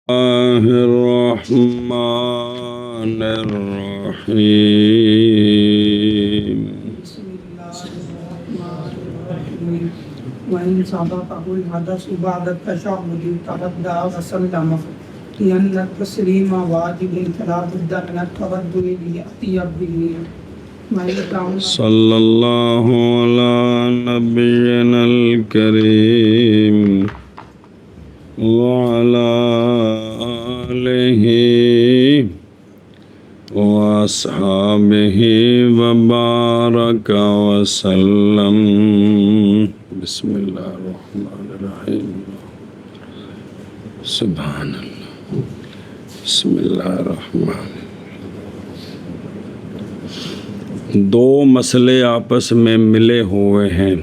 الله الرحمن الرحيم وإن سبقه الحدث بعد التشهد تبدأ وسلم لأن التسليم واجب فلا بد من التبدل ليأتي به. صلى الله على نبينا الكريم وعلى آله وأصحابه وبارك وسلم. بسم الله الرحمن الرحيم. سبحان اللہ. بسم اللہ الرحمن الرحیم. دو مسئلے آپس میں ملے ہوئے ہیں.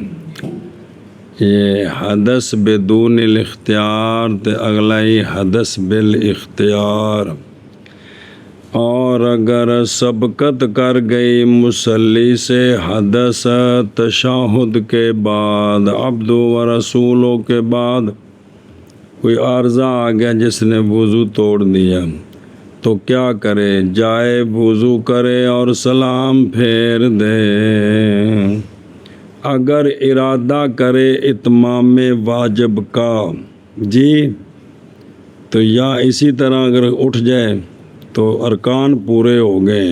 یہ حدث بدون الاختیار تے اگلا ہی حدث بالاختیار. اور اگر سبقت کر گئی مصلی سے حدث تشہد کے بعد عبد و رسولوں کے بعد کوئی عارضہ آ گیا جس نے وضو توڑ دیا تو کیا کرے؟ جائے وضو کرے اور سلام پھیر دے. اگر ارادہ کرے اتمام واجب کا تو یا اسی طرح اگر اٹھ جائے تو ارکان پورے ہو گئے.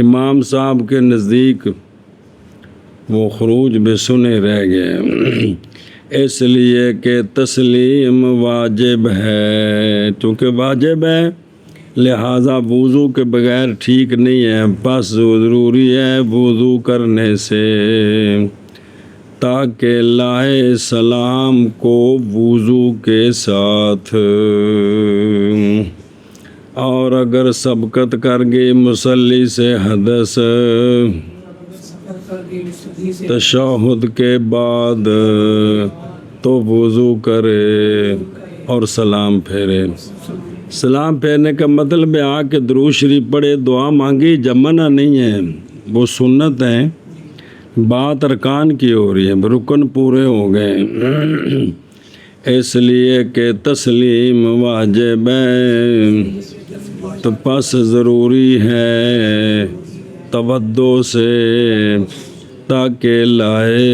امام صاحب کے نزدیک وہ خروج بے سنے رہ گئے اس لیے کہ تسلیم واجب ہے. چونکہ واجب ہے لہذا وضو کے بغیر ٹھیک نہیں ہے. بس ضروری ہے وضو کرنے سے تاکہ لائے سلام کو وضو کے ساتھ. اور اگر سبقت کر گئی مصلی سے حدث تشہد کے بعد تو وضو کرے اور سلام پھیرے. سلام پھیرنے کا مطلب ہے آ کے درود شریف پڑھے دعا مانگی جمنا نہیں ہے، وہ سنت ہے. بات ارکان کی ہو رہی ہے، رکن پورے ہو گئے اس لیے کہ تسلیم واجب ہے تو پس ضروری ہے توجہ سے تاکہ لائے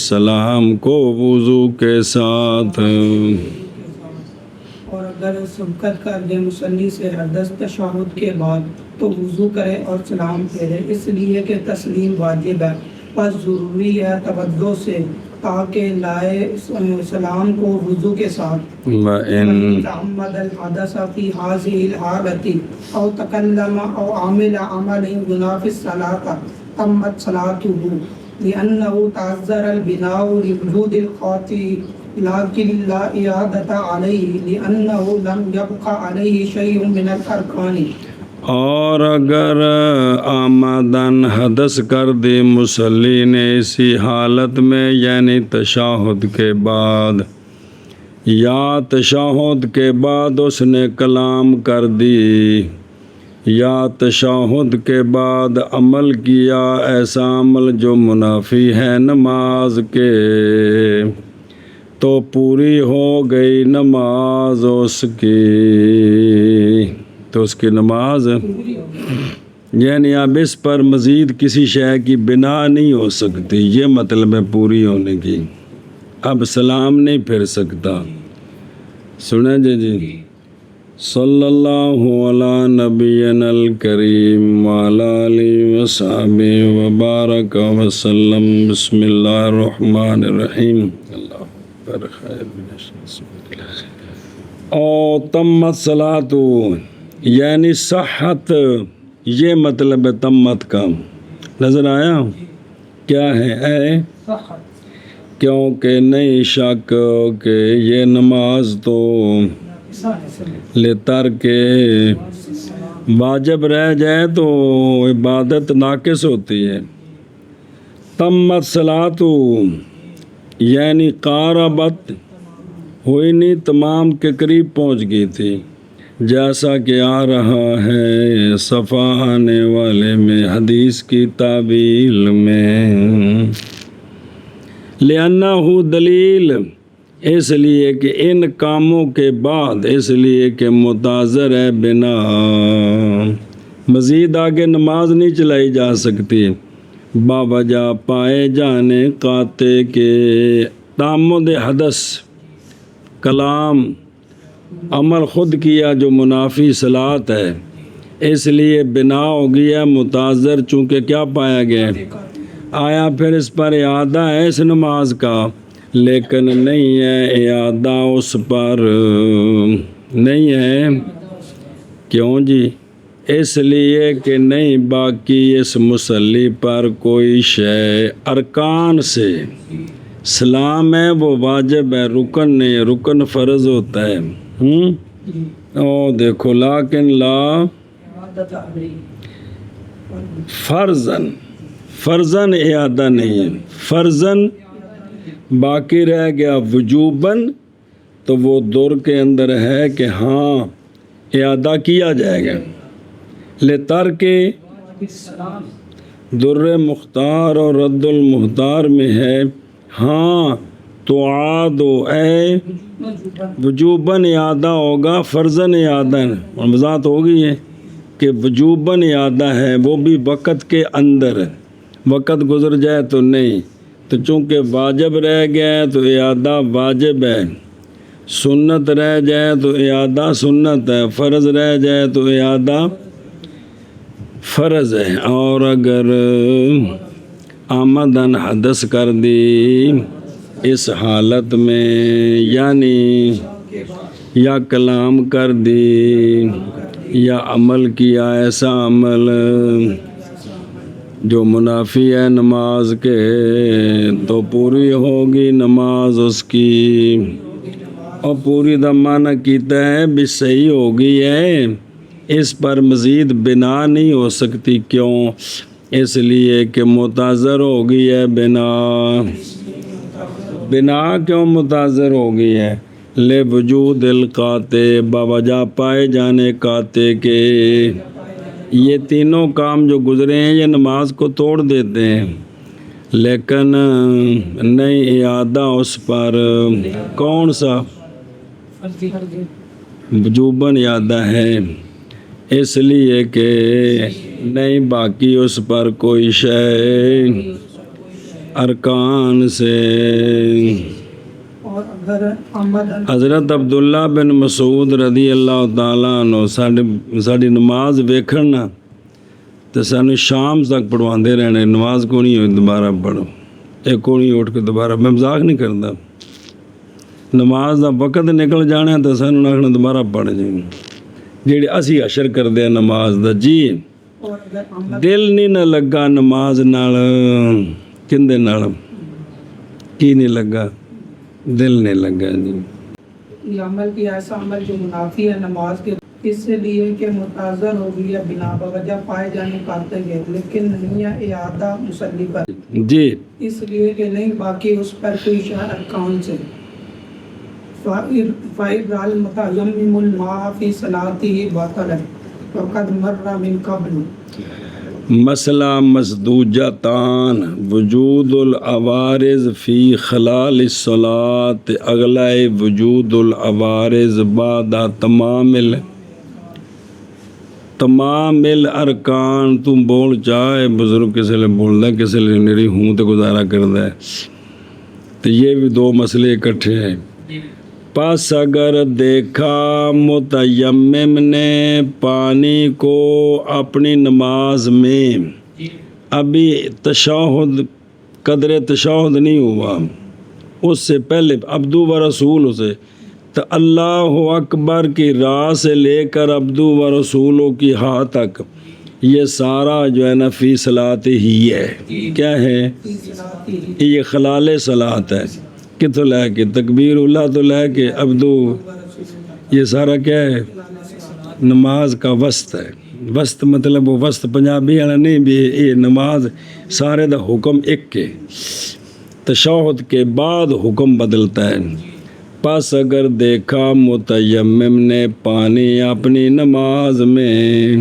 سلام کو وضو کے ساتھ. اور اگر سبقت کر دے مصلی سے حدث تشہد کے بعد تو وضو کرے اور سلام پھیرے اس لیے کہ تسلیم واجب ہے پس ضروری ہے توجہ سے تاکہ لائے سلام کو وضو کے ساتھ. وَإِن تَعَمَّدَ الْحَدَثَ فِي هَذِهِ الْحَالَةِ أَوْ تَكَلَّمَ أَوْ عَمِلَ عَمَلًا يُنَافِي الصَّلَاةَ تَمَّتْ صَلَاتُهُ لِأَنَّهُ تَعَذَّرَ الْبِنَاءُ لِوُجُودِ الْخَاطِئِ لكن لا إعادة عليه لأنه لم يبق عليه شيء من الأركان. اور اگر آمدن حدث کر دی مصلی نے اسی حالت میں یعنی تشہد کے بعد یا تشہد کے بعد اس نے کلام کر دی یا تشہد کے بعد عمل کیا ایسا عمل جو منافی ہے نماز کے تو پوری ہو گئی نماز اس کی. تو اس کی نماز یعنی اب اس پر مزید کسی شے کی بنا نہیں ہو سکتی. یہ مطلب ہے پوری ہونے کی. اب سلام نہیں پھر سکتا. سنیں جی صلی اللہ علی نبینا الکریم وعلی آلہ وصحبہ وبارک وسلم. بسم اللہ الرحمن الرحیم. او تمت صلاۃ یعنی صحت، یہ مطلب ہے تمت کا. نظر آیا کیا ہے؟ کیونکہ نہیں شک کہ یہ نماز تو لترک واجب رہ جائے تو عبادت ناقص ہوتی ہے. تمت صلاۃ یعنی قاربت ہوئی نہیں، تمام کے قریب پہنچ گئی تھی، جیسا کہ آ رہا ہے صفحہ آنے والے میں حدیث کی تعویل میں. لأنہ دلیل اس لیے کہ ان کاموں کے بعد، اس لیے کہ متاثر ہے بنا، مزید آگے نماز نہیں چلائی جا سکتی باوجہ پائے جانے قاطع کے تعمد حدث، کلام عمل خود کیا جو منافی صلاۃ ہے، اس لیے بنا ہو گیا متاثر، چونکہ کیا پایا گیا، آیا پھر اس پر اعادہ ہے اس نماز کا، لیکن نہیں ہے اعادہ اس پر، نہیں ہے، کیوں جی؟ اس لیے کہ نہیں باقی اس مصلی پر کوئی شے ارکان سے، سلام ہے وہ واجب ہے، رکن نہیں، رکن فرض ہوتا ہے، او دیکھو لیکن لا فرضاً، فرضاً اعادہ نہیں ہے، فرضاً باقی رہ گیا، وجوباً تو وہ دور کے اندر ہے کہ ہاں اعادہ کیا جائے گا، لترک در مختار اور رد المختار میں ہے، ہاں تو عاد اے وجوباً اعادہ ہوگا، فرضاً اعادہ اور وضاحت ہوگی ہے کہ وجوباً اعادہ ہے، وہ بھی وقت کے اندر، وقت گزر جائے تو نہیں، تو چونکہ واجب رہ گیا ہے تو اعادہ واجب ہے، سنت رہ جائے تو اعادہ سنت ہے، فرض رہ جائے تو اعادہ فرض ہے، اور اگر آمدن حدث کر دی اس حالت میں، یعنی یا کلام کر دی یا عمل کیا ایسا عمل جو منافی ہے نماز کے، تو پوری ہوگی نماز اس کی، اور پوری دا معنی کیتا ہے بھی صحیح ہوگی ہے، اس پر مزید بنا نہیں ہو سکتی، کیوں؟ اس لیے کہ متاثر ہو گئی ہے بنا، بنا کیوں متاثر ہو گئی ہے؟ لے وجود القاطع، باوجہ پائے جانے قاطع کے، یہ تینوں کام جو گزرے ہیں یہ نماز کو توڑ دیتے ہیں، لیکن نہیں اعادہ اس پر، کون سا؟ وجوباً اعادہ ہے، اس لیے کہ نہیں باقی اس پر کوئی شے ارکان سے۔ اور اگر آمدن حضرت عبداللہ بن مسعود رضی اللہ تعالیٰ عنہ ساڑی نماز ویکھن نا تو سانو شام تک پڑھواندے رہنے، نماز کو نہیں ہوئی دوبارہ پڑھو، ایک کو نہیں اٹھ کے دوبارہ، میں مذاق نہیں کرتا، نماز دا وقت نکل جانا تو سانو نہ دوبارہ پڑھ جائیں، جیڑی اسی اشر کردے نماز دا، جی اور اگر آمدن دل نہیں نہ لگا نماز نال، کندے نال کی نہیں لگا، دل نہیں لگا جی، یہ عمل کیا ایسا عمل جو منافی ہے نماز کے، اس لیے کہ متاثر ہو گئی ہے بنا بوجہ پائے جانے قاطع کے، لیکن نہیں ہے اعادہ مصلی پر، جی اس لیے کہ نہیں باقی اس پر کوئی شے ارکان سے، فَإِذَا الْمُتَيَمِّمُ الْمَاءَ فِي صَلَاتِهِ بَطَلَتْ وَقَدْ مَرَّ مِنْ قَبْلُ۔ مسئلہ مصدوجتان، وجود العوارض فی خلال الصلاۃ، اگلا وجود العوارض بعد تمام الارکان، تم بول چاہے بزرگ کسی لئے بول دا، کسی لئے میری ہوں تو گزارا کردہ ہے، تو یہ بھی دو مسئلے اکٹھے ہیں۔ پس اگر دیکھا متیمم نے پانی کو اپنی نماز میں، ابھی تشہد قدر تشہد نہیں ہوا، اس سے پہلے عبدو و رسول سے، تو اللہ اکبر کی راہ سے لے کر عبدو و رسولوں کی ہاں تک، یہ سارا جو ہے نا فی صلاۃ ہی ہے، کیا ہے؟ یہ خلال صلاۃ ہے، کتوں لے کے تکبیر اللہ تو لے کے عبدو، یہ سارا کیا ہے؟ نماز کا وسط ہے، وسط مطلب وہ وسط پنجابی والا نہیں، بھی یہ نماز سارے دا حکم ایک کے، تشہد کے بعد حکم بدلتا ہے۔ پس اگر دیکھا متیمم نے پانی اپنی نماز میں،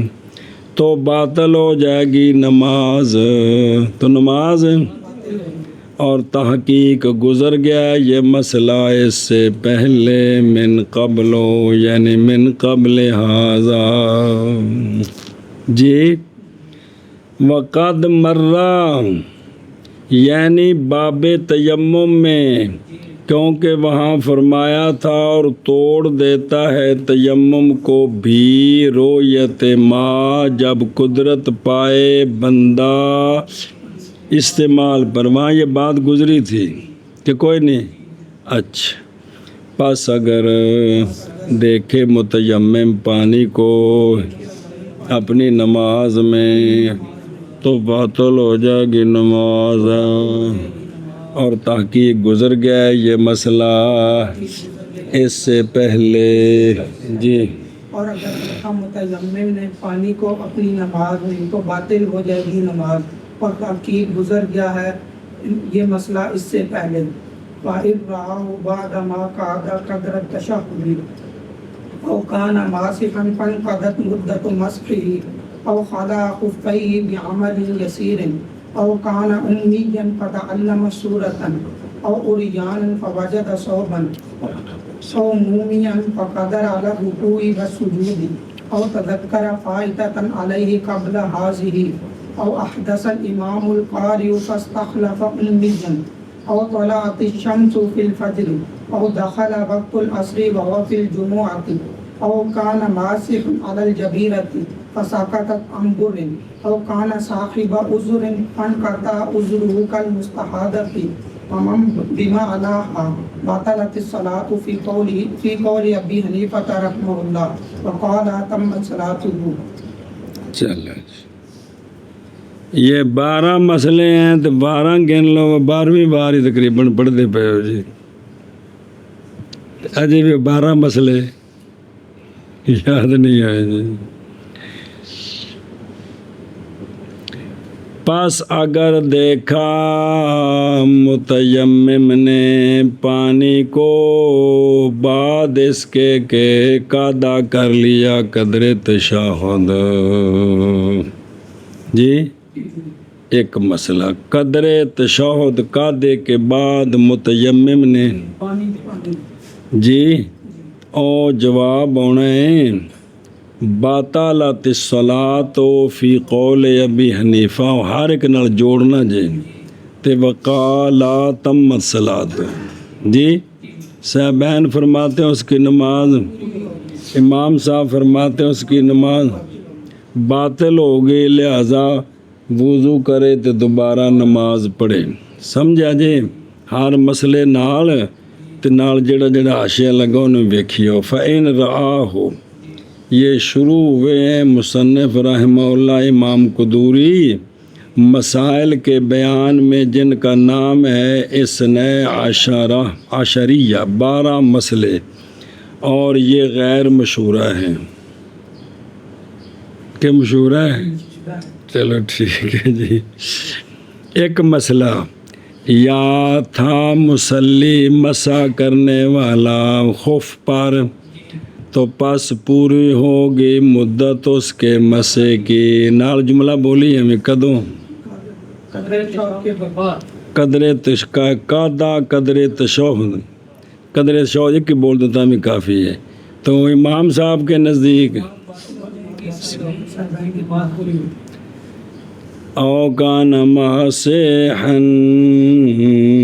تو باطل ہو جائے گی نماز، تو نماز اور تحقیق گزر گیا یہ مسئلہ اس سے پہلے من قبل یعنی من قبل ھذا جی وقد مرہ یعنی باب تیمم میں کیونکہ وہاں فرمایا تھا اور توڑ دیتا ہے تیمم کو بھی رویت ما جب قدرت پائے بندہ استعمال پر وہاں یہ بات گزری تھی کہ کوئی نہیں اچھا پس اگر دیکھے متیمم پانی کو اپنی نماز میں تو باطل ہو جائے گی نماز اور تحقیق گزر گیا ہے یہ مسئلہ اس سے پہلے جی اور اگر دیکھا متیمم نے پانی کو اپنی نماز میں تو باطل ہو جائے گی نماز اور تحقیق گزر گیا ہے یہ مسئلہ اس سے پہلے فَإِنْ رَآهُ بَعْدَ مَا قَعَدَ قَدْرَ التَّشَهُّدِ أَوْ كَانَ مَاسِحًا فَانْقَضَتْ مُدَّةُ مَسْحِهِ أَوْ خَلَعَ خُفَّيْهِ بِعَمَلٍ يَسِيرٍ أَوْ كَانَ أُمِّيًّا فَتَعَلَّمَ سُورَةً أَوْ عُرْيَانًا فَوَجَدَ ثَوْبًا أَوْ مُومِيًا فَقَدَرَ عَلَى الرُّكُوعِ وَالسُّجُودِ أَوْ تَذَكَّرَ فَائِدَةً عَلَيْهِ قَبْلَ هَٰذِهِ أَوْ أَحْدَثَ الْإِمَامُ الْقَارِئُ فَاسْتَخْلَفَ أُمِّيًّا أو طلعت الشمس في الفجر أو دخل وقت العصر وهو في الجمعة أو كان ماسح على الجبيرة فسقطت عن بر أو كان صاحب عذر فانقطع عذره كالمستحاضة ومن بما علاها بطلت الصلاة في قول أبي حنيفة رحمه الله وقال تمت صلاته چلو یہ 12 مسئلے ہیں تو 12 گن لو 12ویں بار ہی تقریباً پڑھتے پے ہو جی اجے بھی 12 مسئلے یاد نہیں آئے جی پس اگر دیکھا متیمم نے پانی کو بعد اس کے کہ قادا کر لیا قدر تشہد جی ایک مسئلہ قدر تشہد قادے کے بعد متیمم نے جی او جواب ہونا ہے باطلت الصلاۃ فی قول ابی حنیفہ ہر ایک نال جوڑنا جی تے وقالا تمت صلاۃ جی صاحبین فرماتے ہیں اس کی نماز امام صاحب فرماتے ہیں اس کی نماز باطل ہو گئی لہذا وضو کرے تو دوبارہ نماز پڑھے سمجھا جی ہر مسئلے نال تے نال جڑا جڑا حاشیہ لگا انہیں ویکھیو فَإِنْ رَآهُ یہ شروع ہوئے ہیں مصنف رحمہ اللہ امام قدوری مسائل کے بیان میں جن کا نام ہے اثنے عشریہ 12 مسئلے اور یہ غیر مشہورہ ہیں کہ مشہورہ ہے چلو ٹھیک ہے جی ایک مسئلہ یا تھا مصلی مسح کرنے والا خف پر تو پس پوری ہوگی مدت اس کے مسح کی نال جملہ بولی ہمیں کدوں قدر تشہد ایک کی بول دیتا ہمیں کافی ہے تو امام صاحب کے نزدیک او کان ماسحا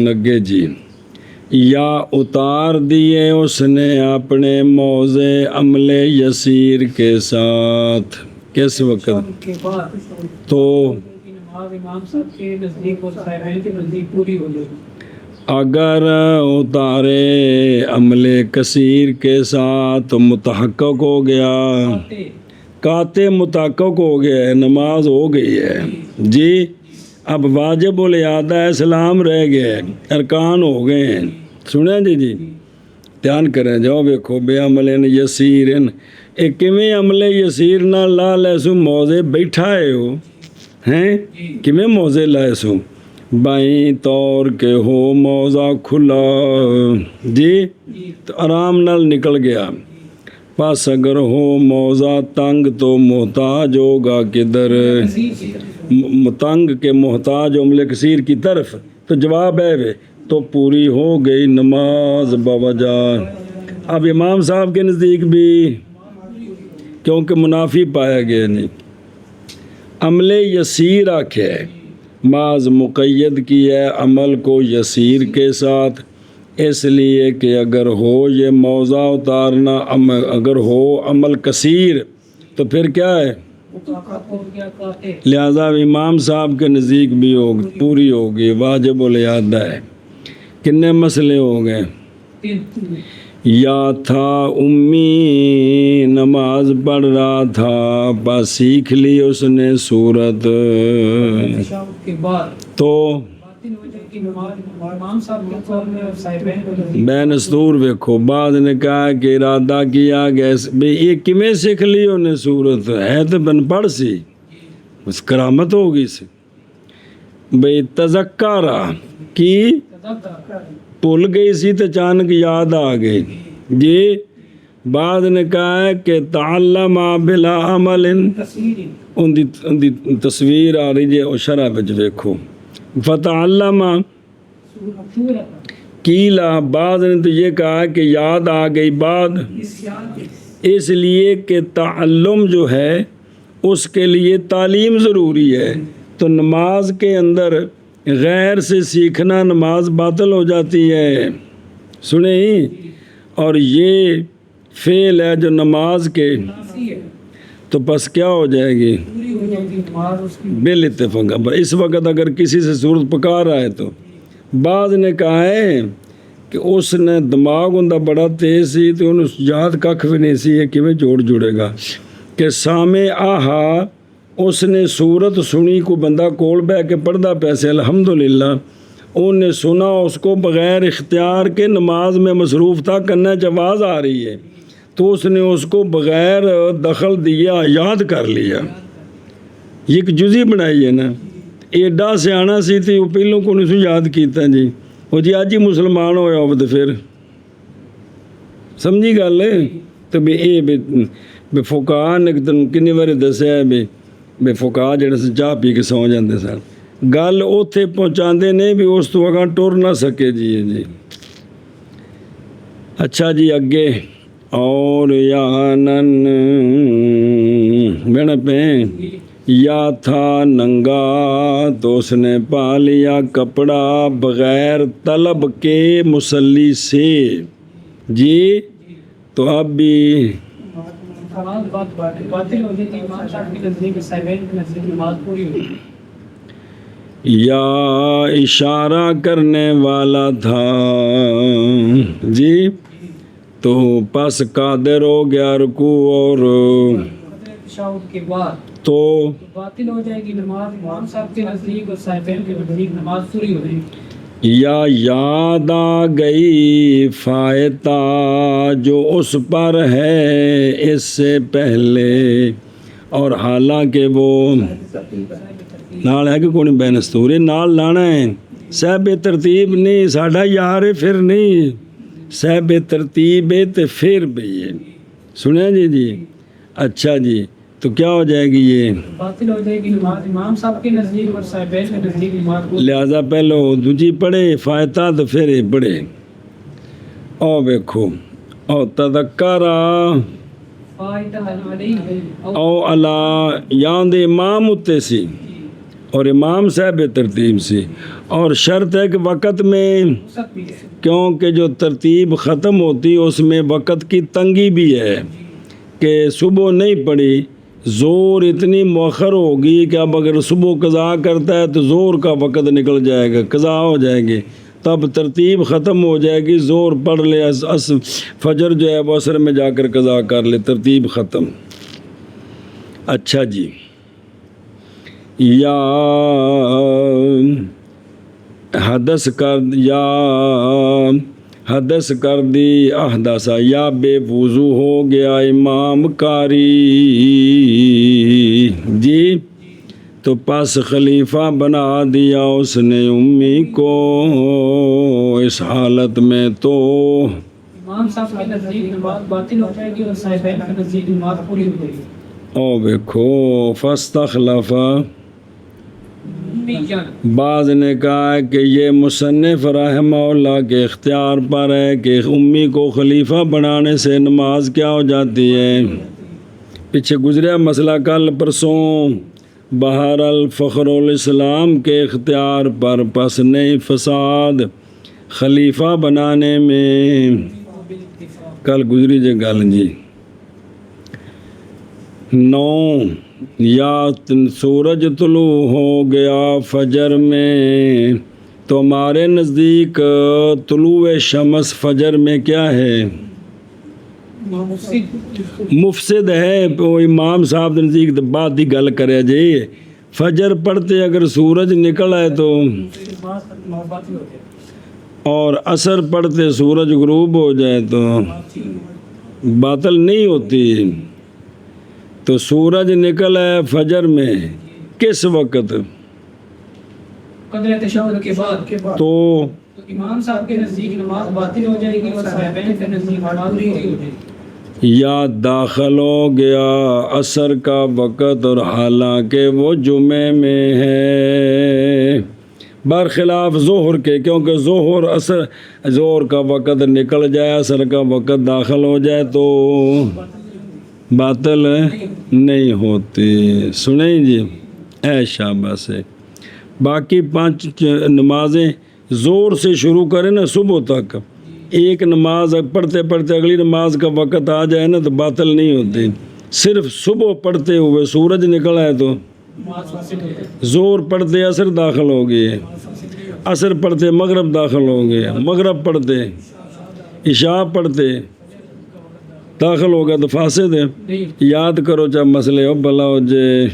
لگے جی یا اتار دیے اس نے اپنے موضع عمل یسیر کے ساتھ کس وقت تو اگر اتارے عمل کثیر کے ساتھ تو متحقق ہو گیا قاطع متحقق ہو گیا ہے نماز ہو گئی ہے جی اب واجب الاعادہ اسلام رہ گئے ارکان ہو گئے ہیں سنیں جی دھیان کریں جاؤ ویکھو بے عمل یسیر ایک کیویں عمل یسیر نہ لا لے سو موضع بیٹھا ہے ہو ہیں کیویں موضع لائے سو بائیں طور کے ہو موضع کھلا جی تو آرام نال نکل گیا پس اگر ہو موضع تنگ تو محتاج ہوگا کدھر تنگ کے محتاج عمل کثیر کی طرف تو جواب ہے وے تو پوری ہو گئی نماز بوجہ۔ اب امام صاحب کے نزدیک بھی کیونکہ منافی پایا گیا نہیں، عمل یسیر آکھے ہے، بعض مقید کی ہے عمل کو یسیر کے ساتھ، اس لیے کہ اگر ہو یہ موضع اتارنا اگر ہو عمل کثیر تو پھر کیا ہے، لہذا امام صاحب کے نزدیک بھی پوری ہوگی، واجب الادا ہے۔ کتنے مسئلے ہو گئے؟ یا تھا امی نماز پڑھ رہا تھا بس سیکھ لی اس نے سورت تو بین استور ویکھو، بعد نے کہا کہ ارادہ کیا گیا یہ کمیں سیکھ لی انہیں سورت ہے تو بن پڑھ سی بس کرامت ہوگی سے بھئی تذکرہ کی بھول گئی سی تو اچانک یاد آ گئی جی۔ بعد نے کہا ہے کہ تعلم بلا عمل ان دی تصویر آ رہی ہے اور شرح وچ ویکھو فتعلم کیلا، بعد نے تو یہ کہا کہ یاد آ گئی بعد، اس لیے کہ تعلم جو ہے اس کے لیے تعلیم ضروری ہے، تو نماز کے اندر غیر سے سیکھنا نماز باطل ہو جاتی ہے، سنیں، اور یہ فعل ہے جو نماز کے تو بس کیا ہو جائے گی بالاتفاق۔ اس وقت اگر کسی سے صورت پکا رہا ہے تو بعض نے کہا ہے کہ اس نے دماغ اندر بڑا تیز سی تو انہوں یاد کھ بھی نہیں سی ہے کہ جوڑ جڑے گا کہ سامع آہا اس نے صورت سنی کو بندہ کول بہ کے پڑھدا پیسے الحمدللہ انہوں نے سنا اس کو بغیر اختیار کے نماز میں مصروف تھا کرنا آواز آ رہی ہے تو اس نے اس کو بغیر دخل دیا یاد کر لیا، یہ ایک جزی بنائی ہے نا، ایڈا سیانا سی تھی وہ پہلوں کو نہیں سو یاد کیتا جی وہ جی آج ہی مسلمان ہویا ہو تو پھر سمجھی گل ہے تو بے فقہ نے کنی بار دسیا ہے بے فقہ جڑے سے چاہ پی کے سو جاندے سن گل اوتھے پہنچاندے نے بھی اس تو اگاں ٹر نہ سکے جی۔ اچھا جی اگے اور یانن بڑھ پہ یا تھا ننگا تو اس نے پا لیا کپڑا بغیر طلب کے مصلی سے جی، تو اب بھی یا اشارہ کرنے والا تھا جی تو پس قادر ہو گیا رکوع اور تو باطل ہو جائے گی نماز، امام صاحب کے نزدیک اور صاحبین کے نزدیک نماز پوری ہو جائے گی۔ یا یاد آ گئی فائتہ جو اس پر ہے اس سے پہلے، اور حالانکہ وہ نال ہے کہ کوئی بین استورے نال لانا ہے صاحب ترتیب نہیں ساڈا یار پھر نہیں صاحب ترتیب تے پھر بھی ہے، سنیا جی۔ اچھا جی تو کیا ہو جائے گی یہ باطل ہو جائے گی نماز، امام صاحب کے نزدیک اور صاحبین کے نزدیک نماز، لہذا پہلو دوجی پڑھے فائتہ تو پھر یہ پڑھے۔ او بیکھو او تذکرہ او علا یاں دے امام اتے سی اور امام صاحب ترتیب سی، اور شرط ہے کہ وقت میں کیونکہ جو ترتیب ختم ہوتی اس میں وقت کی تنگی بھی ہے کہ صبح نہیں پڑھی زور اتنی مؤخر ہوگی کہ اب اگر صبح قضا کرتا ہے تو زور کا وقت نکل جائے گا، قضا ہو جائے گی، تب ترتیب ختم ہو جائے گی، زور پڑھ لے فجر جو ہے وہ عصر میں جا کر قضا کر لے، ترتیب ختم۔ اچھا جی یا حدث کر دی احدث یا بے وضو ہو گیا امام کاری جی، تو پس خلیفہ بنا دیا اس نے امی کو اس حالت میں تو امام صاحب کے نزدیک نماز باطل ہو جائے گی اور صاحبین کے نزدیک نماز پوری ہو جائے گی۔ او بیکھو فاستخلف بعض نے کہا ہے کہ یہ مصنف رحمہ اللہ کے اختیار پر ہے کہ امی کو خلیفہ بنانے سے نماز کیا ہو جاتی ہے، پیچھے گزرا مسئلہ کل پرسوں۔ بہرحال فخر الاسلام کے اختیار پر پس نہیں فساد خلیفہ بنانے میں، کل گزری جے گل جی۔ 9 یا سورج طلوع ہو گیا فجر میں، تو ہمارے نزدیک طلوع شمس فجر میں کیا ہے؟ مفسد ہے۔ وہ امام صاحب نزدیک بات ہی گل کرے جی، فجر پڑھتے اگر سورج نکل آئے تو، اور عصر پڑھتے سورج غروب ہو جائے تو باطل نہیں ہوتی۔ تو سورج نکل آئے فجر میں کس وقت؟ قدر تشہد کے بعد تو امام صاحب کے نزدیک نماز باطل ہو جائے گی اور صحابین کے نزدیک معذوری ہو جائے گی۔ یا داخل ہو گیا عصر کا وقت اور حالانکہ وہ جمعے میں ہے، برخلاف ظہر کے، کیونکہ ظہر کا وقت نکل جائے عصر کا وقت داخل ہو جائے تو باطل نہیں ہوتی۔ سنیں جی، اے شاباش ہے۔ باقی 5 نمازیں زور سے شروع کریں نا صبح تک، ایک نماز پڑھتے پڑھتے اگلی نماز کا وقت آ جائے نا تو باطل نہیں ہوتی۔ صرف صبح پڑھتے ہوئے سورج نکل آئے تو زور پڑھتے عصر داخل ہو گئے، عصر پڑھتے مغرب داخل ہو گئے، مغرب پڑھتے عشاء پڑھتے داخل ہو گیا تو فاسد ہے۔ یاد کرو چاہے مسئلے ہو بھلا ہو جائے۔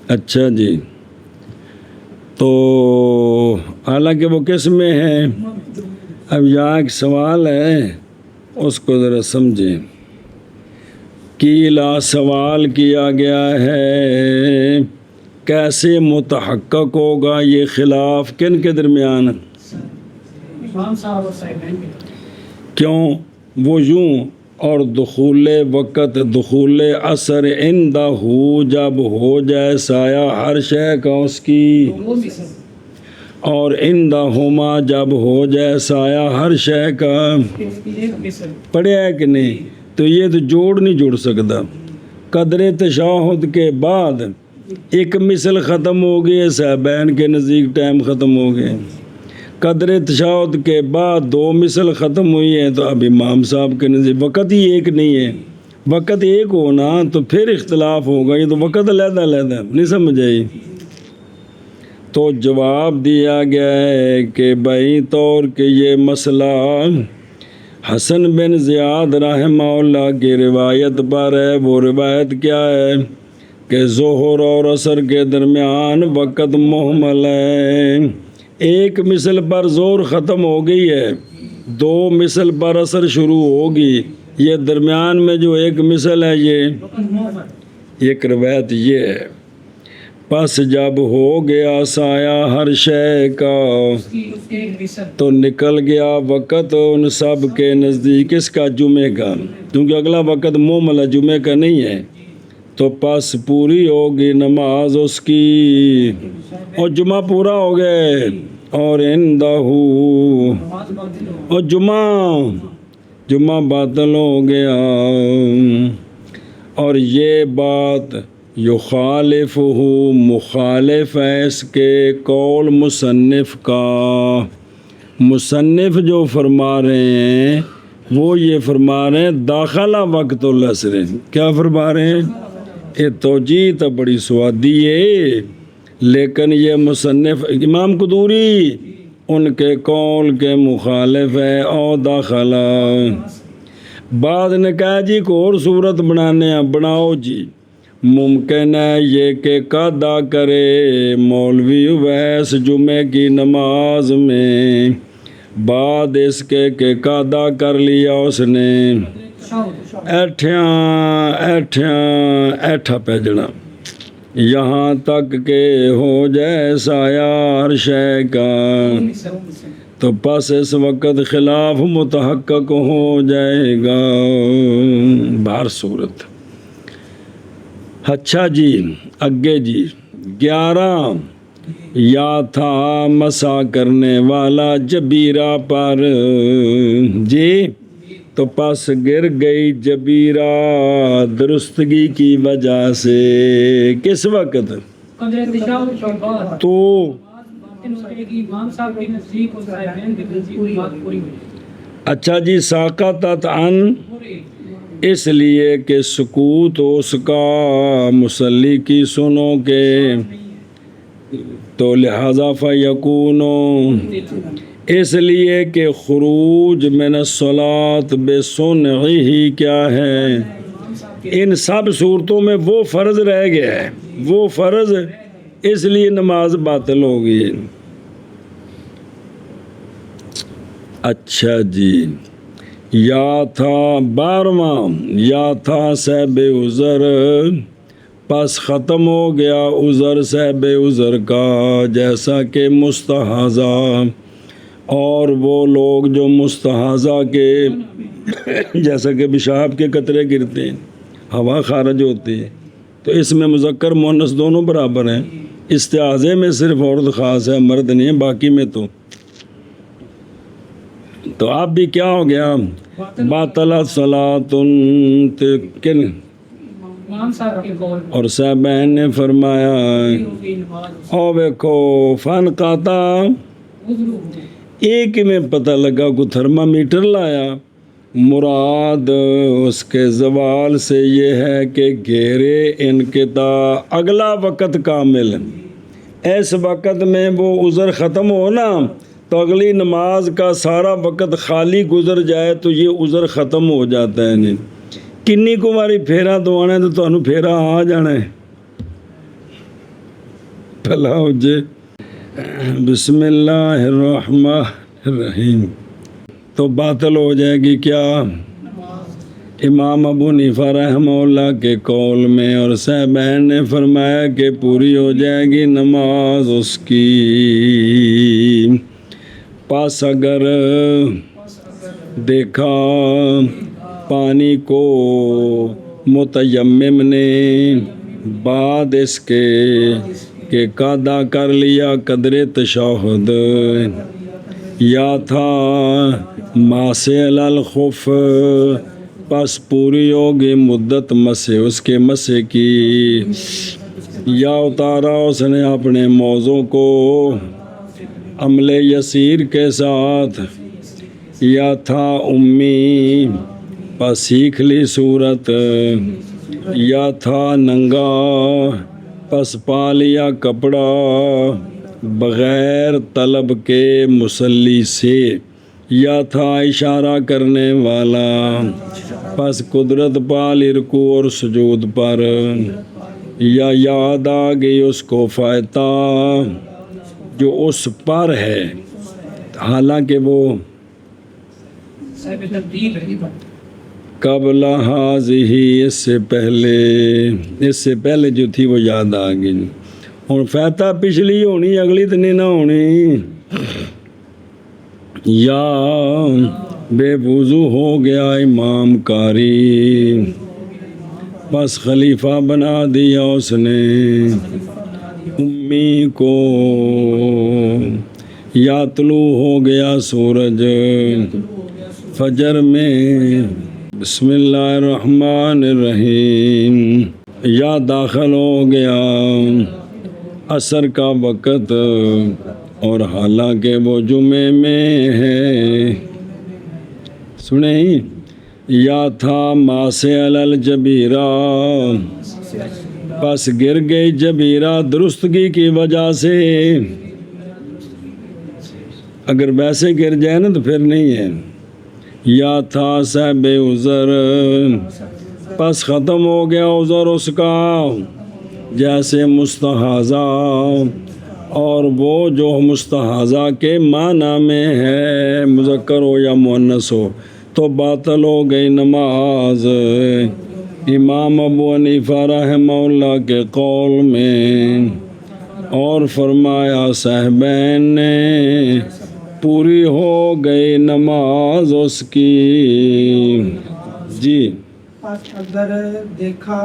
اچھا جی، تو حالانکہ وہ کس میں ہے؟ اب یہاں ایک سوال ہے، اس کو ذرا سمجھیں۔ کیلا سوال کیا گیا ہے کیسے متحقق ہوگا یہ خلاف کن کے درمیان؟ امام صاحب اور صحابین کے۔ کیوں؟ وہ یوں، اور دخول وقت دخول عصر عندہ جب ہو جائے سایہ ہر شے کا اس کی، اور عندہ ہما جب ہو جائے سایہ ہر شے کا، پڑھیا ہے کہ نہیں؟ تو یہ تو جوڑ نہیں جڑ سکتا۔ قدر تشہد کے بعد ایک مثل ختم ہو گئی، صحابین کے نزدیک ٹائم ختم ہو گئے۔ قدر تشہد کے بعد 2 مثل ختم ہوئی ہیں، تو اب امام صاحب کے نزدیک وقت ہی ایک نہیں ہے۔ وقت ایک ہونا تو پھر اختلاف ہوگا، یہ تو وقت علیحدہ نہیں سمجھ آئی۔ تو جواب دیا گیا ہے کہ بھائی طور کہ یہ مسئلہ حسن بن زیاد رحمہ اللہ کی روایت پر ہے۔ وہ روایت کیا ہے کہ ظہر اور عصر کے درمیان وقت محمل ہے۔ ایک مثل پر زور ختم ہو گئی ہے، 2 مثل پر عصر شروع ہوگی، یہ درمیان میں جو ایک مثل ہے یہ ایک روایت یہ ہے۔ پس جب ہو گیا سایہ ہر شے کا، تو نکل گیا وقت ان سب کے نزدیک اس کا جمعے کا، کیونکہ اگلا وقت محمل ہے، جمعے کا نہیں ہے۔ تو پس پوری ہوگی نماز اس کی، اور جمعہ پورا ہو گئے، اور عندہ اور جمعہ باطل ہو گیا۔ اور یہ بات یخالف مخالف ہے اس کے قول مصنف کا۔ مصنف جو فرما رہے ہیں وہ یہ فرما رہے ہیں داخلہ وقت العصر، کیا فرما رہے ہیں؟ یہ توجیہ تو بڑی سوادی ہے، لیکن یہ مصنف امام قدوری ان کے قول کے مخالف ہے۔ او داخلہ بعد نے کہا جی کو اور صورت بنانے ہیں، بناؤ جی۔ ممکن ہے یہ کہ قضا کرے مولوی ویس جمعے کی نماز میں، بعد اس کے کہ قضا کر لیا اس نے، ایٹھا پیجنا یہاں تک کہ ہو جائے سایہ ہر شے کا، تو پس اس وقت خلاف متحقق ہو جائے گا۔ بہر صورت اچھا جی اگے جی 11 یا تھا مسا کرنے والا جبیرہ پر جی تو پس گر گئی جبیرہ درستگی کی وجہ سے کس وقت قدر تشاؤ کے بعد تو باطن ہوئے گی امام صاحب کے نزدیک اور صاحبین کے نزدیک بات پوری ہوئی اچھا جی ساقطت عن پوری اس لیے کہ سکوت اس کا مصلی کی سنو کے تو لہذا فیکون اس لیے کہ خروج من الصلاۃ بسنعہ کیا ہے ان سب صورتوں میں وہ فرض رہ گیا ہے وہ فرض اس لیے نماز باطل ہوگی اچھا جی یا تھا 12واں یا تھا صاحب عذر پس ختم ہو گیا عذر صاحب عذر کا جیسا کہ مستحاضہ اور وہ لوگ جو مستحاضہ کے جیسا کہ پیشاب کے قطرے گرتے ہیں ہوا خارج ہوتی ہے تو اس میں مذکر مؤنث دونوں برابر ہیں استعاذے میں صرف عورت خاص ہے مرد نہیں ہے باقی میں تو اب بھی کیا ہو گیا باطلت صلاۃ کن امام صاحب کے قول اور صاحبین نے فرمایا ہوگی نماز او دیکھو فن قاطع وضو ایک میں پتہ لگا کو تھرمامیٹر لایا مراد اس کے زوال سے یہ ہے کہ گھیرے انقطاع اگلا وقت کامل اس وقت میں وہ عذر ختم ہو نا تو اگلی نماز کا سارا وقت خالی گزر جائے تو یہ عذر ختم ہو جاتا ہے نہیں کنی کو باری پھیرا دوانا ہے تو تمہیں پھیرا آ جانا ہے بھلا ہو جے بسم اللہ الرحمن الرحیم تو باطل ہو جائے گی کیا امام ابو حنیفہ رحمہ اللہ کے قول میں اور صاحبین نے فرمایا کہ پوری ہو جائے گی نماز اس کی پس اگر دیکھا پانی کو متیمم نے بعد اس کے کہ قادا کر لیا قدر تشہد یا تھا ماسے الخف پس پوری ہوگی مدت مسے اس کے مسے کی یا اتارا اس نے اپنے موضوع کو عمل یسیر کے ساتھ یا تھا امی پس سیکھ لی صورت یا تھا ننگا پس پا لیا کپڑا بغیر طلب کے مصلی سے یا تھا اشارہ کرنے والا پس قدرت پا لی رکوع اور سجود پر یا یاد آ گئی اس کو فائتہ جو اس پر ہے حالانکہ وہ صاحب تبدیل ہے قبل حاضی اس سے پہلے جو تھی وہ یاد آ گئی اور فیتہ پچھلی ہونی اگلی تو نہیں نہ ہونی یا بے وضو ہو گیا امام کاری بس خلیفہ بنا دیا اس نے امی کو یا طلوع ہو گیا سورج فجر میں بسم اللہ الرحمن الرحیم یا داخل ہو گیا عصر کا وقت اور حالانکہ وہ جمعے میں ہے سنیں یا تھا ماسے الجبیرہ پس گر گئی جبیرہ درستگی کی وجہ سے اگر ویسے گر جائے نا تو پھر نہیں ہے یا تھا صاحب عذر پس ختم ہو گیا عذر اس کا جیسے مستحاضہ اور وہ جو مستحاضہ کے معنی میں ہے مذکر ہو یا مؤنث ہو تو باطل ہو گئی نماز امام ابو حنیفہ رحمہ اللہ کے قول میں اور فرمایا صاحبین نے پوری ہو گئی نماز اس کی جی پس اگر دیکھا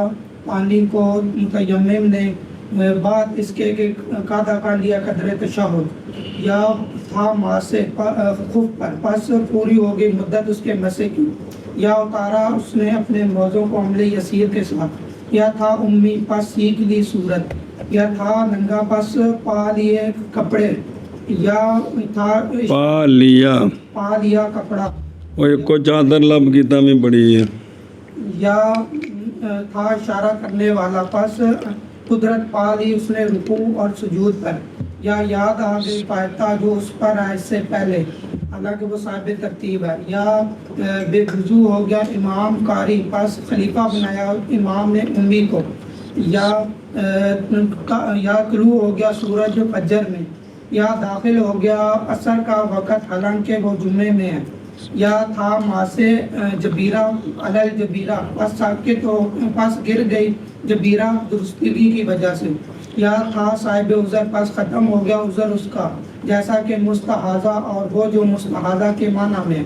پانی کو متیمم نے بعد اس کے کہ قاعدہ کر لیا قدر تشہد یا تھا ماں سے خف پر پس پوری ہو گئی مدت اس کے مسے کی یا اتارا اس نے اپنے موضوع کو عمل یسیر کے ساتھ یا تھا امی پس سیکھ لی صورت یا تھا ننگا پس پا لیے کپڑے یا تھا پا لیا کپڑا وہ ایک کو چادر لب گیتا میں پڑھی ہے یا تھا اشارہ کرنے والا پس قدرت پا لی اس نے رکوع اور سجود پر یا یاد آ گئی پایتا جو اس پر ہے اس سے پہلے حالانکہ وہ صاحب ترتیب ہے یا بے وضو ہو گیا امام قاری پس خلیفہ بنایا امام نے امی کو یا طلوع ہو گیا سورج فجر میں یا داخل ہو گیا عصر کا وقت حالانکہ وہ جمعے میں ہے یا تھا ماں سے جبیرہ علل جبیرہ پس ساکت ہو پس گر گئی جبیرہ درستگی کی وجہ سے یا تھا صاحب عذر پس ختم ہو گیا عذر اس کا جیسا کہ مستحاضہ اور وہ جو مستحاضہ کے معنی میں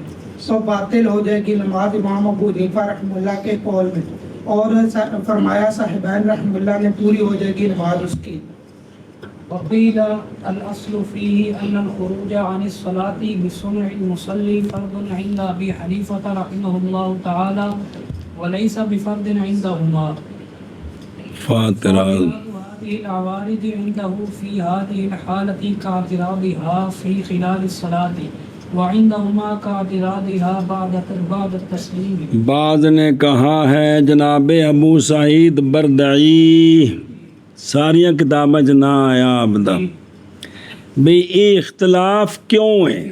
تو باطل ہو جائے گی نماز امام ابو حنیفہ رحمہ اللہ کے قول میں اور فرمایا صاحبین رحمہ اللہ نے پوری ہو جائے گی نماز اس کی وقيل الأصل فيه أن الخروج عن الصلاة بصنع المصلي فرض عند أبي حنيفة رحمه الله تعالى وليس بفرض عندهما فاترال هذه العوارض عنده في هذه الحالة كاعتراضها في خلال الصلاة وعندهما كاعتراضها بعد التسليم بعض نے کہا ہے جناب ابو سعید بردعی ساریاں کتابیں نہ آیا آبدہ بھئی یہ اختلاف کیوں ہے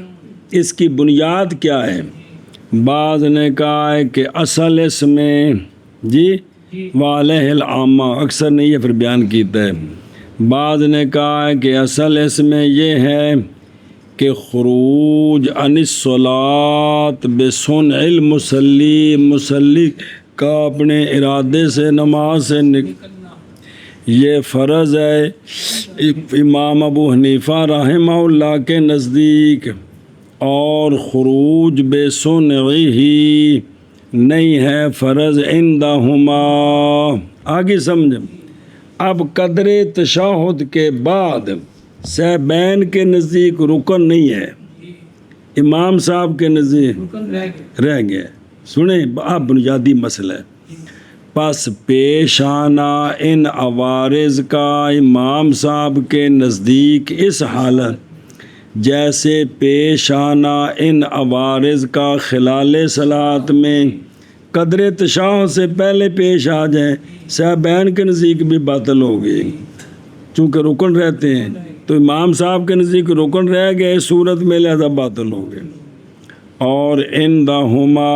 اس کی بنیاد کیا ہے بعض نے کہا ہے کہ اصل اس میں جی وعلیہ العامہ اکثر نے یہ پھر بیان کیتا ہے بعض نے کہا ہے کہ اصل اس میں یہ ہے کہ خروج عن الصلاۃ بصنع المصلی مصلی کا اپنے ارادے سے نماز سے یہ فرض ہے امام ابو حنیفہ رحمہ اللہ کے نزدیک اور خروج بے صنعی ہی نہیں ہے فرض عندہما آگے سمجھ اب قدر تشہد کے بعد صاحبین کے نزدیک رکن نہیں ہے امام صاحب کے نزدیک رہ گئے سنیں اب بنیادی مسئلہ ہے پس پیش آنا ان عوارض کا امام صاحب کے نزدیک اس حالت جیسے پیش آنا ان عوارض کا خلال صلاۃ میں قدر تشہد سے پہلے پیش آ جائیں صاحبین کے نزدیک بھی باطل ہو گئی چونکہ رکن رہتے ہیں تو امام صاحب کے نزدیک رکن رہ گئے اس صورت میں لہذا باطل ہو گئے اور عندہما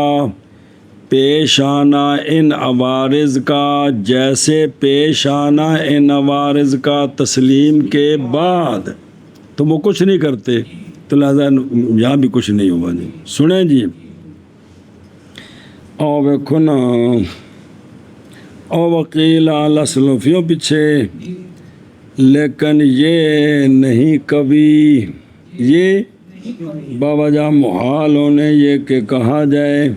پیش آنا ان عوارض کا جیسے پیش آنا ان عوارض کا تسلیم کے بعد تو وہ کچھ نہیں کرتے تو لہذا یہاں بھی کچھ نہیں ہوا جی سنیں جی او ویکھو نا او وکیل لسلفیوں پیچھے لیکن یہ نہیں کبھی یہ باوجہ محال ہونے یہ کہ کہا جائے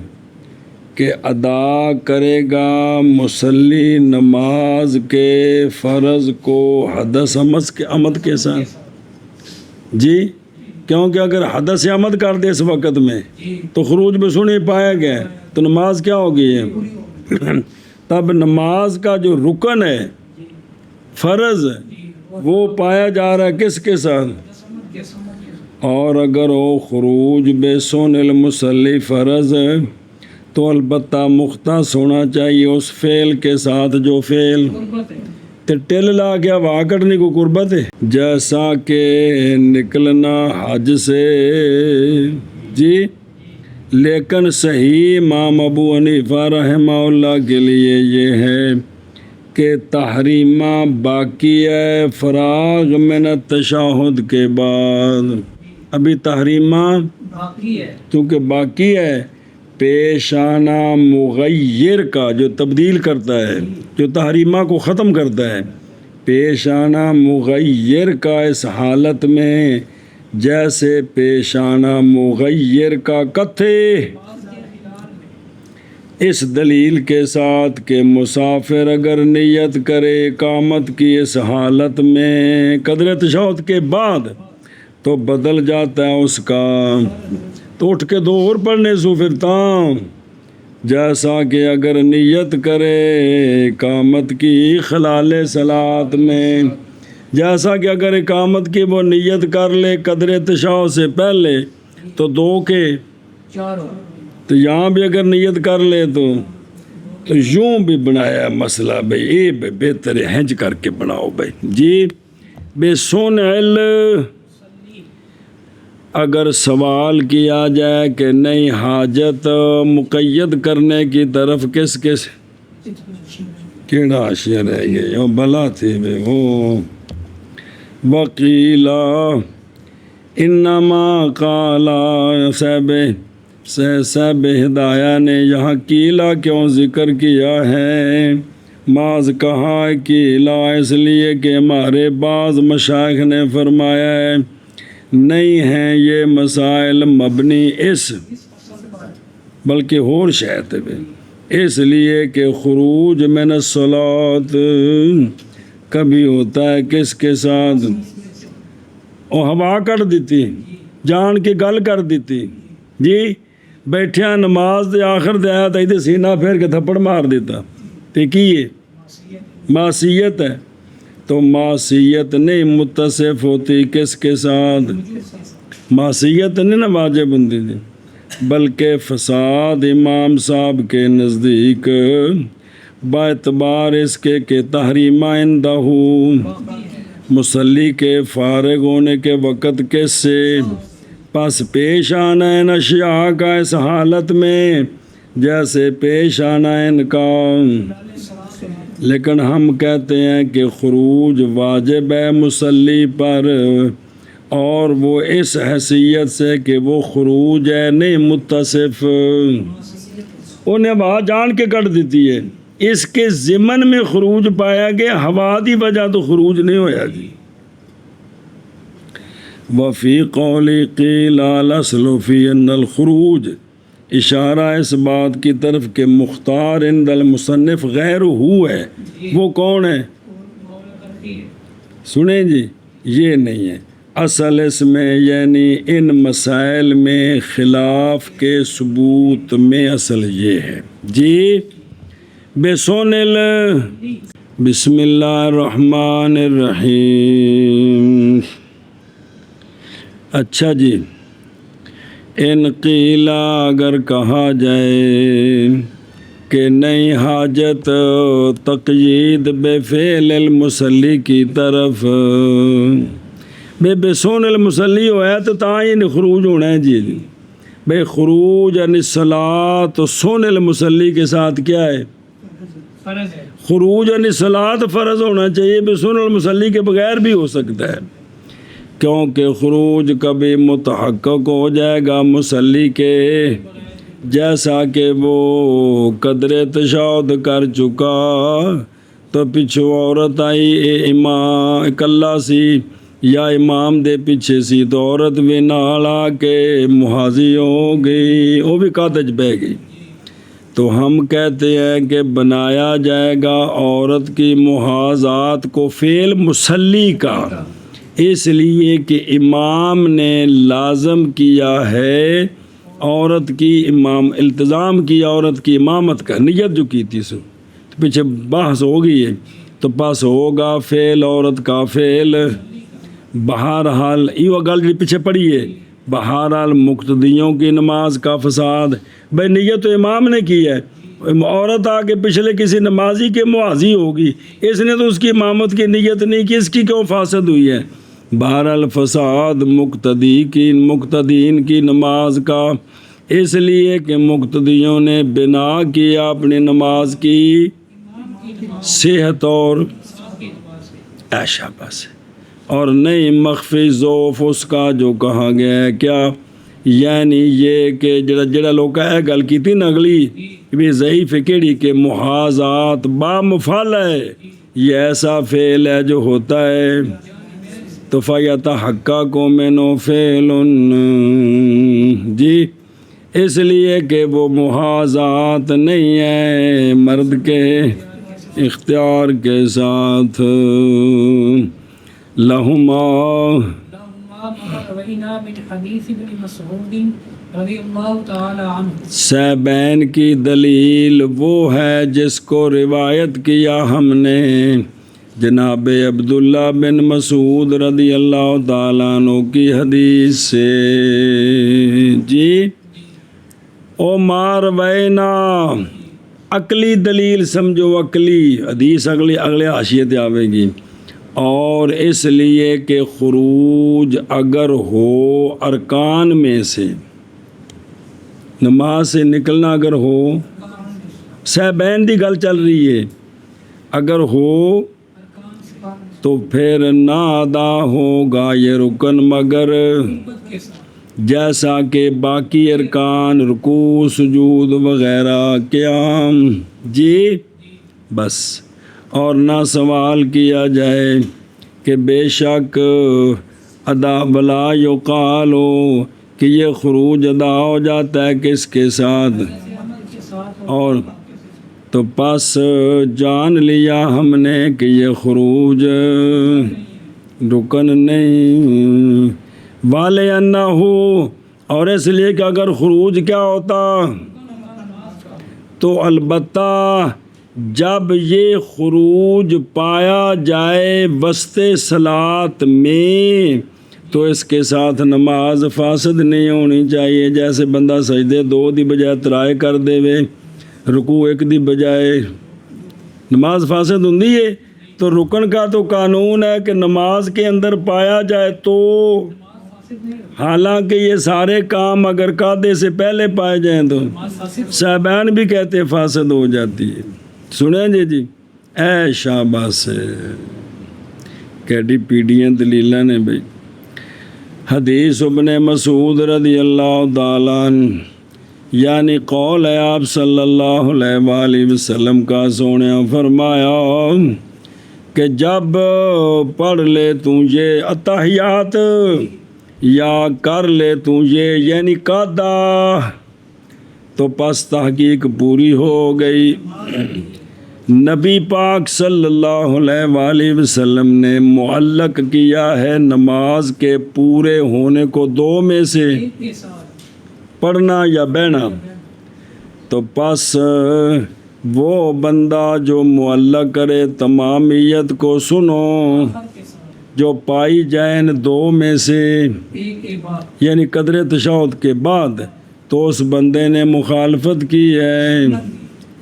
کہ ادا کرے گا مصلی نماز کے فرض کو حدث عمد کے ساتھ جی کیونکہ اگر حدث عمد کر دے اس وقت میں تو خروج میں سنے پایا گیا تو نماز کیا ہوگی ہے تب نماز کا جو رکن ہے فرض وہ پایا جا رہا ہے کس کے ساتھ اور اگر وہ خروج بے سون المصلی فرض تو البتہ مختص ہونا چاہیے اس فعل کے ساتھ جو فعل تے ٹل لا کے ہوا کٹنے کو قربت ہے جیسا کہ نکلنا حج سے جی لیکن صحیح امام ابو حنیفہ رحمہ اللہ کے لیے یہ ہے کہ تحریمہ باقی ہے فراغ من التشہد کے بعد ابھی تحریمہ باقی ہے کیونکہ باقی ہے پیشانہ مغیر کا جو تبدیل کرتا ہے جو تحریمہ کو ختم کرتا ہے پیشانہ مغیر کا اس حالت میں جیسے پیشانہ مغیر کا کتھے اس دلیل کے ساتھ کہ مسافر اگر نیت کرے اقامت کی اس حالت میں قدر تشہد کے بعد تو بدل جاتا ہے اس کا، تو اٹھ کے 2 اور پڑھنے سو پھرتا، جیسا کہ اگر نیت کرے اقامت کی خلال صلاۃ میں، جیسا کہ اگر اقامت کی وہ نیت کر لے قدر تشہد سے پہلے تو 2 کے 4 تو یہاں بھی اگر نیت کر لے تو یوں بھی بنایا مسئلہ بھائی، یہ بہتر ہے ہنج کر کے بناؤ بھائی جی۔ بے سنعل اگر سوال کیا جائے کہ نہیں حاجت مقید کرنے کی طرف کس کس کیڑا حاشیہ رہ گیا بلا تھے بے وہ وقیلا انما قالا صاحب ہدایہ نے یہاں کیلا کیوں ذکر کیا ہے؟ بعض کہا کیلا اس لیے کہ ہمارے بعض مشائخ نے فرمایا ہے نہیں ہیں یہ مسائل مبنی اس بلکہ اور شاید اس لیے کہ خروج من الصلاۃ کبھی ہوتا ہے کس کے ساتھ، اور ہوا کر دیتی جان کے گل کر دیتی جی، بیٹھیا نماز دے آخر دے آیا تھا سینہ پھیر کے تھپڑ مار دیتا تے کی ہے معصیت ہے، تو معصیت نہیں متصف ہوتی کس کے ساتھ، معصیت نہیں نا واجب بندی دی، بلکہ فساد امام صاحب کے نزدیک با اعتبار اس کے کہ تحریم عندہ مصلی کے فارغ ہونے کے وقت کس سے پس پیش آنا ہے اشیاء کا اس حالت میں جیسے پیش آنا ہے ان کا، لیکن ہم کہتے ہیں کہ خروج واجب ہے مصلی پر، اور وہ اس حیثیت سے کہ وہ خروج ہے نہیں متصف، انہیں ہوا جان کے کر دیتی ہے، اس کے ضمن میں خروج پایا گیا، ہوا دی وجہ تو خروج نہیں ہویا جی۔ وفی قولی قیل الاصل فی ان الخروج، اشارہ اس بات کی طرف کہ مختار عند المصنف غیر ہو ہے، وہ کون ہے سنیں جی، یہ نہیں ہے اصل اس میں، یعنی ان مسائل میں خلاف کے ثبوت میں اصل یہ ہے جی۔ بسنل بسم اللہ الرحمن الرحیم، اچھا جی، ان قیلا اگر کہا جائے کہ نہیں حاجت تقیید بے فعل المصلی کی طرف، بے سون المصلی ہوا تو تعین خروج ہونا ہے جی، بے خروج عن الصلاۃ تو سون المصلی کے ساتھ کیا ہے فرض ہے، خروج عن الصلاۃ فرض ہونا چاہیے، بے سون المصلی کے بغیر بھی ہو سکتا ہے، کیونکہ خروج کبھی متحقق ہو جائے گا مصلی کے، جیسا کہ وہ قدر تشہد کر چکا تو پچھو عورت آئی امام اکلا سی یا امام دے پیچھے سی تو عورت بھی نال آ کے محاذی ہو گئی، وہ بھی قادج بہ گئی، تو ہم کہتے ہیں کہ بنایا جائے گا عورت کی محاذات کو فعل مصلی کا، اس لیے کہ امام نے لازم کیا ہے عورت کی التزام کیا عورت کی امامت کا، نیت جو کی تھی سو تو پیچھے بحث ہو گئی ہے، تو پس ہوگا فعل عورت کا فعل، بہرحال یہ گل جی پیچھے پڑھی ہے، بہرحال مقتدیوں کی نماز کا فساد، بھائی نیت تو امام نے کی ہے، عورت آ کے پچھلے کسی نمازی کے محاذی ہوگی، اس نے تو اس کی امامت کی نیت نہیں کی، اس کی کیوں فاسد ہوئی ہے؟ بہرحال فساد مقتدین کی نماز کا، اس لیے کہ مقتدیوں نے بنا کیا اپنی نماز کی صحت اور عائشہ بس، اور نہیں مخفی ضعف اس کا جو کہا گیا ہے، کیا یعنی یہ کہ جڑا لوگ ہے گل کی تھی نا اگلی بھی ضعیف کیڑی کہ محاذات با مفعل ہے، یہ ایسا فعل ہے جو ہوتا ہے تو فیتحقق منہ فعل جی، اس لیے کہ وہ محاذات نہیں ہے مرد کے اختیار کے ساتھ. لہما لما روينا من حديث ابن مسعود رضي الله تعالى عنه. سیبین کی دلیل وہ ہے جس کو روایت کیا ہم نے جناب عبداللہ بن مسعود رضی اللہ تعالیٰ عنہ کی حدیث سے. جی او ماروینا عقلی دلیل سمجھو، عقلی حدیث اگلے حاشیے تے آوے گی. اور اس لیے کہ خروج اگر ہو ارکان میں سے، نماز سے نکلنا اگر ہو، سیبین دی گل چل رہی ہے، اگر ہو تو پھر نہ ادا ہوگا یہ رکن مگر جیسا کہ باقی ارکان رکوع سجود وغیرہ قیام. جی بس. اور نہ سوال کیا جائے کہ بے شک ادا بلا یقال ہو کہ یہ خروج ادا ہو جاتا ہے کس کے ساتھ، اور تو پس جان لیا ہم نے کہ یہ خروج رکن نہیں. والے انا ہو، اور اس لیے کہ اگر خروج کیا ہوتا تو البتہ جب یہ خروج پایا جائے وسط صلاۃ میں تو اس کے ساتھ نماز فاسد نہیں ہونی چاہیے. جیسے بندہ سجدے 2 دی بجائے 3 کر دے وے، رکوع 1 دی بجائے، نماز فاسد ہوندی ہے. تو رکن کا تو قانون ہے کہ نماز کے اندر پایا جائے تو، حالانکہ یہ سارے کام اگر قاعدے سے پہلے پائے جائیں تو صاحبان بھی کہتے فاسد ہو جاتی ہے. سنیں جی اے شاباش کیڈی پیڑیاں دلیلاں نے بھائی. حدیث ابن مسعود رضی اللہ تعالیٰ عنہ، یعنی قول ہے آپ صلی اللہ علیہ وآلہ وسلم کا، سونے فرمایا کہ جب پڑھ لے تو یہ اتحیات یا کر لے تو یہ یعنی قاعدہ، تو پس تحقیق پوری ہو گئی. نبی پاک صلی اللہ علیہ وآلہ وسلم نے معلق کیا ہے نماز کے پورے ہونے کو 2 میں سے پڑھنا یا بہنا. تو پس وہ بندہ جو معلق کرے تمامیت کو سنو، جو پائی جائیں 2 میں سے یعنی قدر تشہد کے بعد، تو اس بندے نے مخالفت کی ہے.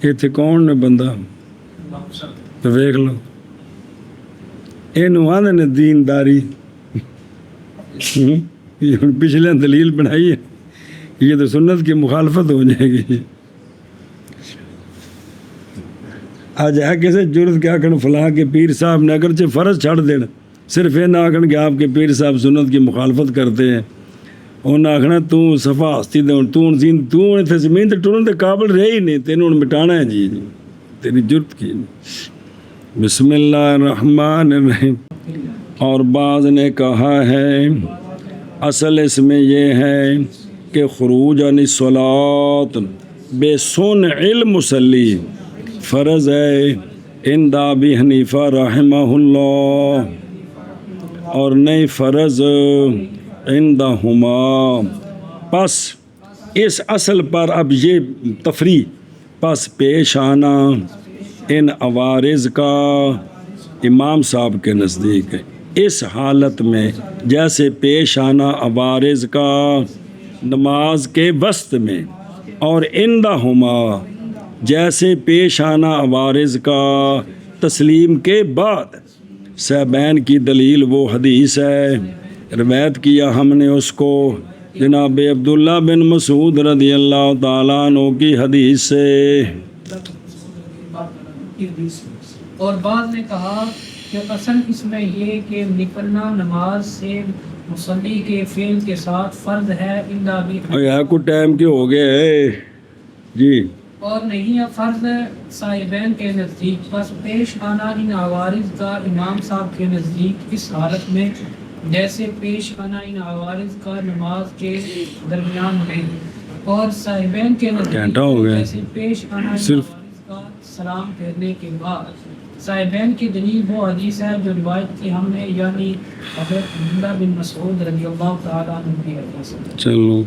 اتنے کون نے بندہ تو دیکھ لو، یہ آدھے نے دینداری. پچھلے دلیل بنائی ہے، یہ تو سنت کی مخالفت ہو جائے گی. آج ہے کسی جرت کیا آخر فلاں کے پیر صاحب نے اگرچہ فرض چھڑ دین، صرف یہ نہ آخر کہ آپ کے پیر صاحب سنت کی مخالفت کرتے ہیں. انہیں آخنا تو صفا ہستی دے تو زمین تے ٹرن دے قابل رہے ہی نہیں، تینوں مٹانا ہے. جی تیری جرت کی. بسم اللہ الرحمن الرحیم. اور بعض نے کہا ہے اصل اس میں یہ ہے کہ خروج عن الصلاۃ بے صنع المصلی فرض ہے عند ابی حنیفہ رحمہ اللہ، اور نہیں فرض عندہما. پس اس اصل پر اب یہ تفریح پس پیش آنا ان عوارض کا امام صاحب کے نزدیک ہے. اس حالت میں جیسے پیش آنا عوارض کا نماز کے وسط میں، اور عندہما جیسے پیش آنا عوارض کا تسلیم کے بعد. صاحبین کی دلیل وہ حدیث ہے، روایت کیا ہم نے اس کو جناب عبداللہ بن مسعود رضی اللہ تعالیٰ عنہ کی حدیث سے. اور بعض نے کہا کہ اصل اس میں یہ کہ نکلنا نماز سے مصلی کے فعل کے ساتھ فرض ہے الا بھی کو ٹائم کے ہو گئے ہے جی، اور نہیں ہے فرض صاحبین کے نزدیک. بس پیش آنا ان عوارض کا امام صاحب کے نزدیک اس حالت میں جیسے پیش آنا ان عوارض کا نماز کے درمیان میں. اور صاحبین کے گھنٹہ ہو گیا جیسے پیش آنا صرف وارث کا سلام پھیرنے کے بعد۔ صاحبین کی دلیل وہ حدیث ہے جو روایت کی ہم نے، یعنی حضرت عبداللہ بن مسعود رضی اللہ تعالیٰ عنہ کی حدیث ہے۔ چلو